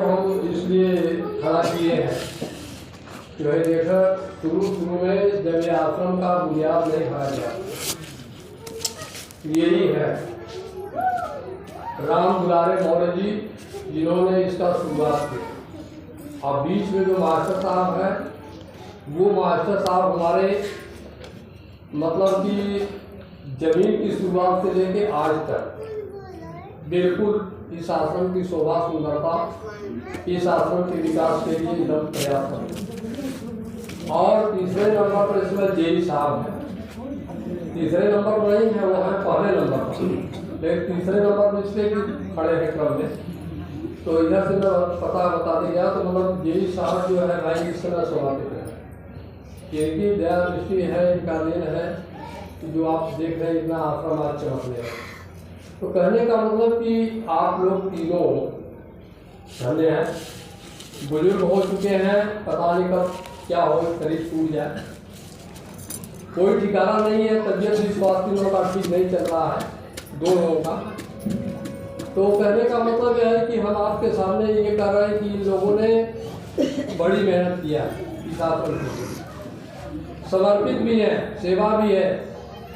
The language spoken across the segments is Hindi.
हम इसलिए खड़ा किए हैं कि भाई देखो, शुरू में जब ये आश्रम का बुनियाद नहीं खड़ा गया, यही है राम दुलारे मौर्य जी जिन्होंने इसका शुरुआत की। और बीच में जो मास्टर साहब हैं, वो मास्टर साहब हमारे मतलब कि जमीन की शुरुआत से लेके आज तक बिल्कुल इस आश्रम की शोभा सुंदरता, इस आश्रम के विकास के लिए एकदम प्रयास करें। और तीसरे नंबर पर इसमें जेई साहब हैं। तीसरे नंबर पर नहीं है, वो है पहले नंबर पर, लेकिन तीसरे नंबर पर इसलिए खड़े हैं क्रम में। तो इधर से मैं बता दिया तो मतलब जेई साहब जो है भाई इस समय स्वाभाविक है, इनकी दया दृष्टि है, इनका देन है जो आप देख रहे हैं इतना आश्रम आज चमकने है। तो कहने का मतलब कि आप लोग तीनों धन्य हैं, बुजुर्ग हो चुके हैं, पता नहीं कब क्या हो, शरीर टूट जाए, कोई ठिकाना नहीं है, तबीयत भी स्वास्थ्य लोगों का ठीक नहीं चल रहा है, दो लोगों का। तो कहने का मतलब यह है कि हम आपके सामने ये कह रहे हैं कि इन लोगों ने बड़ी मेहनत किया इस आश्रम के लिए, समर्पित भी है, सेवा भी है,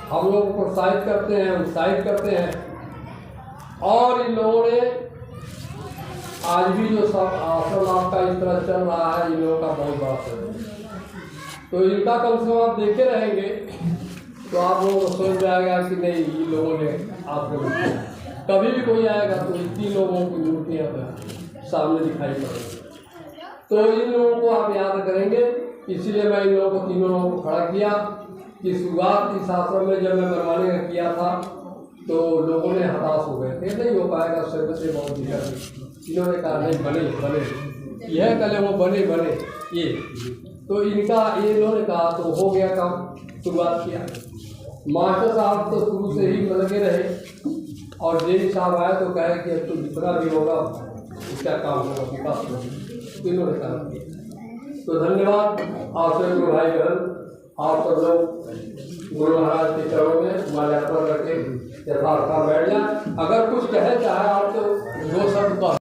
हम लोग को प्रोत्साहित करते हैं, उत्साहित करते हैं। और इन लोगों ने आज भी जो सब आश्रम आपका इस तरह चल रहा है, इन लोगों का बहुत बड़ा सहयोग। तो इनका कम से कम आप देखे रहेंगे तो आप लोगों को सोच जाएगा कि नहीं, इन लोगों ने आश्रम, कभी भी कोई आएगा तो इतनी लोगों की मूर्तियाँ सामने दिखाई पड़ेगी। तो इन लोगों को आप याद करेंगे, इसलिए मैं इन लोगों को, तीनों लोगों को खड़ा किया कि शुरुआत इस आश्रम में जब मैं बनवाने का किया था तो लोगों ने हताश हो गए थे, नहीं हो पाएगा, शरीर से बहुत दिक्कत। इन्होंने कहा नहीं, बने यह कल वो बने ये। तो इनका ये इन्होंने कहा तो हो गया काम, शुरुआत किया। मास्टर साहब तो शुरू से ही लगे रहे और जेई साहब आए तो कहे कि अब तो जितना भी होगा इसका काम होगा, विकास होगा, तो इन्होंने काम किया। तो धन्यवाद आपसे गुरु भाई बहन, आप सब लोग गुरु महाराज के चरणों में माल्यार्पण करके यथार्थ बैठ जाए। अगर कुछ कहे चाहे आप तो दो शब्द कह।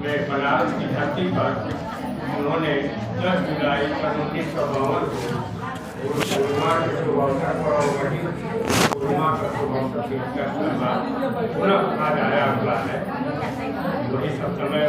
में बनारस की धरती पर उन्होंने 10 जुलाई 1952 को पूर्णिमा के शुभ अवसर पर पूर्णिमा का शुभ अवसर पुनः आज आया हुआ है। वही सब समय